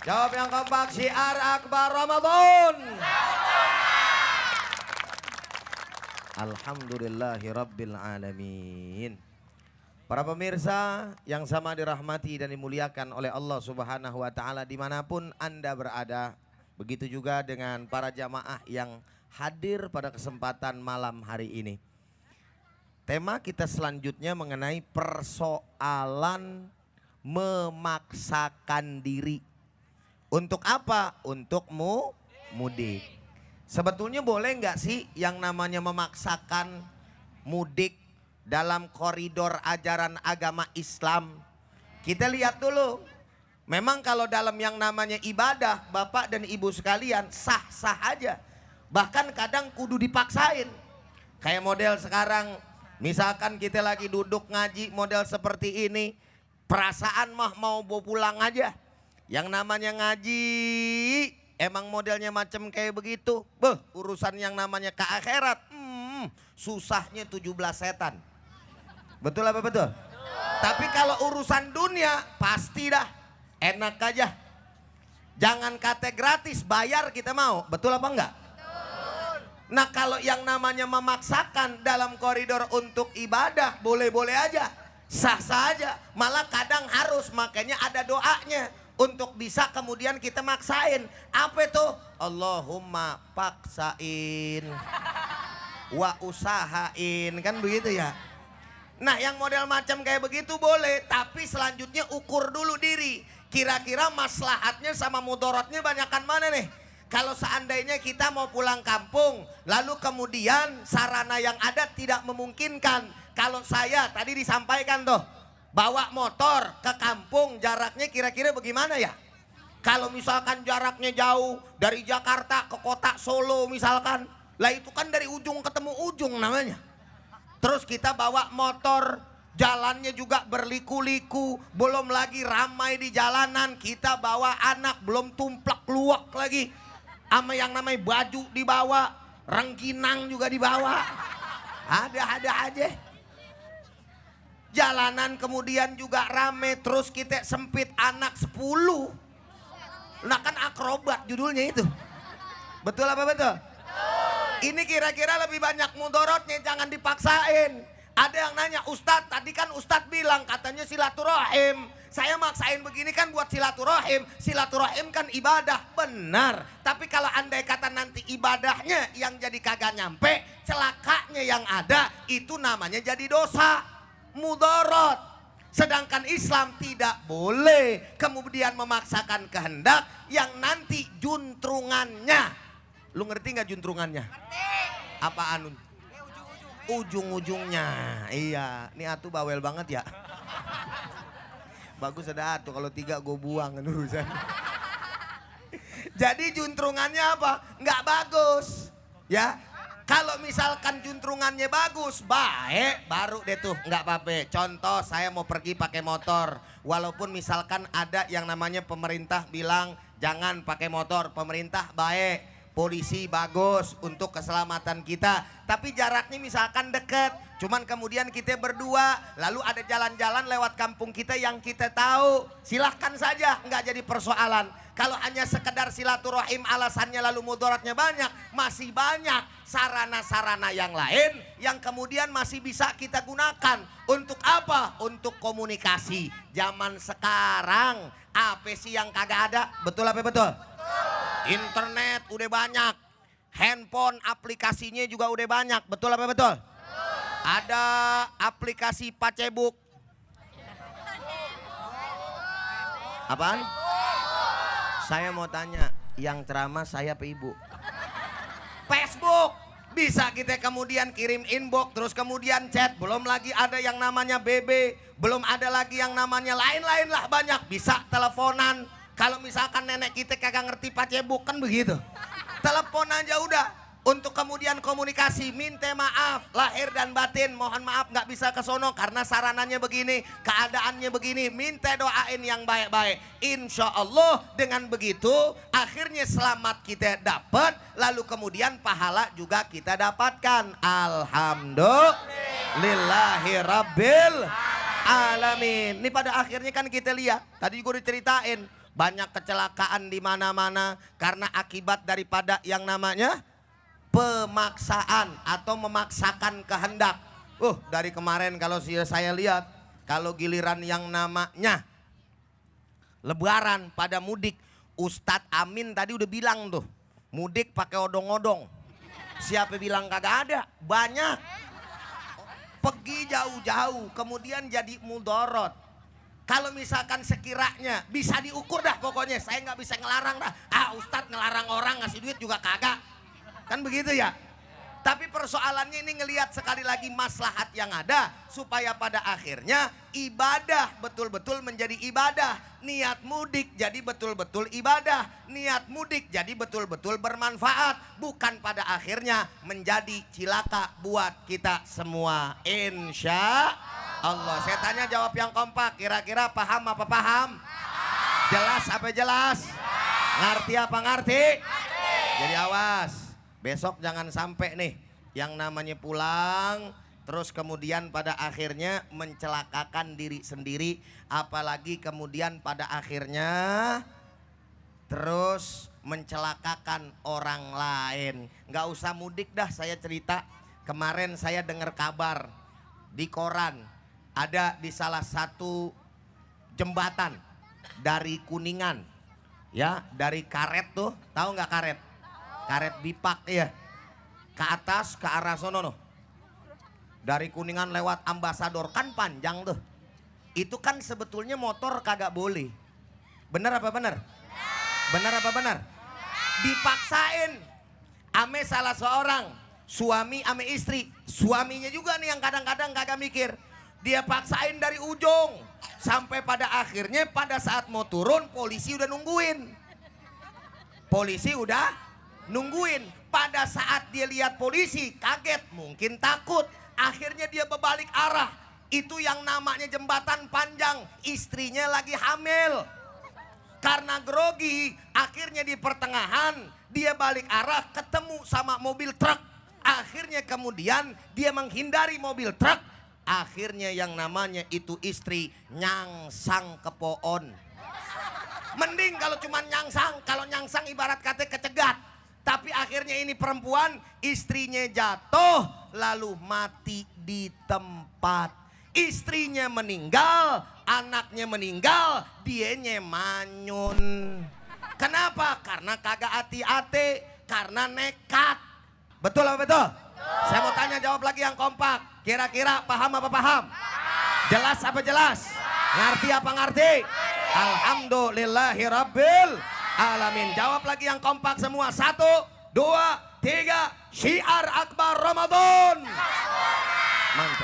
Jawab yang kompak, syiar akbar Ramadan. Alhamdulillahi Rabbil Alamin. Para pemirsa yang sama dirahmati dan dimuliakan oleh Allah Subhanahu wa Ta'ala dimanapun Anda berada. Begitu juga dengan para jamaah yang hadir pada kesempatan malam hari ini. Tema kita selanjutnya mengenai persoalan memaksakan diri. Untuk apa? Untuk mudik. Sebetulnya boleh nggak sih yang namanya memaksakan mudik dalam koridor ajaran agama Islam? Kita lihat dulu. Memang kalau dalam yang namanya ibadah, Bapak dan Ibu sekalian, sah-sah aja. Bahkan kadang kudu dipaksain. Kayak model sekarang, misalkan kita lagi duduk ngaji model seperti ini, perasaan mah mau bawa pulang aja. Yang namanya ngaji emang modelnya macam kayak begitu. Urusan yang namanya ke akhirat, susahnya 17 setan. Betul apa betul? Tapi kalau urusan dunia pasti dah enak aja. Jangan kata gratis, bayar kita mau. Betul apa enggak? Nah kalau yang namanya memaksakan dalam koridor untuk ibadah boleh-boleh aja, sah-sah aja. Malah kadang harus, makanya ada doanya untuk bisa kemudian kita maksain. Apa itu? Allahumma paksain wa usahain, kan begitu ya. Nah yang model macam kayak begitu boleh, tapi selanjutnya ukur dulu diri. Kira-kira maslahatnya sama mudaratnya banyakan mana nih? Kalau seandainya kita mau pulang kampung, lalu kemudian sarana yang ada tidak memungkinkan. Kalau saya tadi disampaikan tuh, bawa motor ke kampung jaraknya kira-kira bagaimana ya? Kalau misalkan jaraknya jauh dari Jakarta ke kota Solo misalkan, lah itu kan dari ujung ketemu ujung namanya. Terus kita bawa motor, jalannya juga berliku-liku, belum lagi ramai di jalanan, kita bawa anak belum tumplak luak lagi. Sama yang namanya baju dibawa, rengginang juga dibawa. Ada aja. Jalanan kemudian juga rame, terus kita sempit anak 10. Nah kan akrobat judulnya itu. Betul apa betul? Ini kira-kira lebih banyak mudorotnya, jangan dipaksain. Ada yang nanya, Ustadz tadi kan Ustadz bilang katanya silaturahim. Saya maksain begini kan buat silaturahim. Silaturahim kan ibadah, benar. Tapi kalau andai kata nanti ibadahnya yang jadi kagak nyampe, celakanya yang ada itu namanya jadi dosa, mudorot. Sedangkan Islam tidak boleh kemudian memaksakan kehendak yang nanti juntrungannya. Lu ngerti nggak juntrungannya? Ngerti. Apaan? Ujung-ujungnya. Iya, ini atuh bawel banget ya. Bagus ada atuh, kalau 3 gue buang urusan. Jadi juntrungannya apa? Nggak bagus. Ya. Kalau misalkan juntrungannya bagus, baik, baru deh tuh nggak apa-apa. Contoh saya mau pergi pakai motor, walaupun misalkan ada yang namanya pemerintah bilang jangan pakai motor, pemerintah baik, polisi bagus untuk keselamatan kita. Tapi jaraknya misalkan deket, cuman kemudian kita berdua, lalu ada jalan-jalan lewat kampung kita yang kita tahu, silahkan saja, nggak jadi persoalan. Kalau hanya sekedar silaturahim alasannya lalu mudaratnya banyak, masih banyak sarana-sarana yang lain yang kemudian masih bisa kita gunakan. Untuk apa? Untuk komunikasi. Zaman sekarang apa sih yang kagak ada? Betul apa betul? Internet udah banyak, handphone aplikasinya juga udah banyak. Betul apa betul? Ada aplikasi Facebook. Apaan? Saya mau tanya, yang ceramah saya apa ibu? Facebook. Bisa kita kemudian kirim inbox, terus kemudian chat. Belum lagi ada yang namanya BB, belum ada lagi yang namanya lain-lain lah banyak. Bisa teleponan. Kalau misalkan nenek kita kagak ngerti Facebook kan begitu. Telepon aja udah. Untuk kemudian komunikasi, minta maaf lahir dan batin, mohon maaf nggak bisa ke sono karena sarananya begini, keadaannya begini, minta doain yang baik-baik. Insya Allah dengan begitu akhirnya selamat kita dapat, lalu kemudian pahala juga kita dapatkan. Alhamdulillahi Rabbil Alamin. Ini pada akhirnya kan kita lihat, tadi gue diceritain, Banyak kecelakaan di mana-mana karena akibat daripada yang namanya pemaksaan atau memaksakan kehendak. Dari kemarin kalau saya lihat, kalau giliran yang namanya Lebaran pada mudik, Ustadz Amin tadi udah bilang tuh, mudik pakai odong-odong. Siapa bilang kagak ada? Banyak. Pergi jauh-jauh, kemudian jadi mudorot. Kalau misalkan sekiranya bisa diukur dah pokoknya, saya nggak bisa ngelarang dah. Ustadz ngelarang orang ngasih duit juga kagak. Kan begitu ya. Tapi persoalannya ini ngelihat sekali lagi maslahat yang ada. Supaya pada akhirnya ibadah betul-betul menjadi ibadah. Niat mudik jadi betul-betul ibadah. Niat mudik jadi betul-betul bermanfaat. Bukan pada akhirnya menjadi cilaka buat kita semua. Insya Allah. Saya tanya jawab yang kompak. Kira-kira paham apa paham? Jelas apa jelas? Ngerti apa ngerti? Jadi awas. Besok jangan sampai nih yang namanya pulang terus kemudian pada akhirnya mencelakakan diri sendiri, apalagi kemudian pada akhirnya terus mencelakakan orang lain. Nggak usah mudik dah, saya cerita. Kemarin saya dengar kabar di koran, ada di salah satu jembatan dari Kuningan, ya, dari karet tuh, tahu nggak karet? Karet bipak ya, ke atas ke arah sono no. Dari Kuningan lewat Ambasador kan panjang tuh. Itu kan sebetulnya motor kagak boleh. Bener apa bener? Bener apa bener? Dipaksain ame salah seorang suami ame istri. Suaminya juga nih yang kadang-kadang kagak mikir. Dia paksain dari ujung sampai pada akhirnya pada saat mau turun polisi udah nungguin. Polisi udah nungguin. Pada saat dia lihat polisi kaget, mungkin takut, akhirnya dia berbalik arah. Itu yang namanya jembatan panjang, istrinya lagi hamil. Karena grogi, akhirnya di pertengahan dia balik arah ketemu sama mobil truk. Akhirnya kemudian dia menghindari mobil truk. Akhirnya yang namanya itu istri nyangsang ke pohon. Mending kalau cuma nyangsang, kalau nyangsang ibarat kata kecegat. Tapi akhirnya ini perempuan, istrinya jatuh lalu mati di tempat. Istrinya meninggal, anaknya meninggal, dianya manyun. Kenapa? Karena kagak hati-hati, karena nekat. Betul apa betul? Saya mau tanya jawab lagi yang kompak. Kira-kira paham apa paham? Jelas apa jelas? Ngerti apa ngerti? Alhamdulillahirabbil alamin. Jawab lagi yang kompak semua. 1, 2, 3. Syiar akbar Ramadan. Mantap.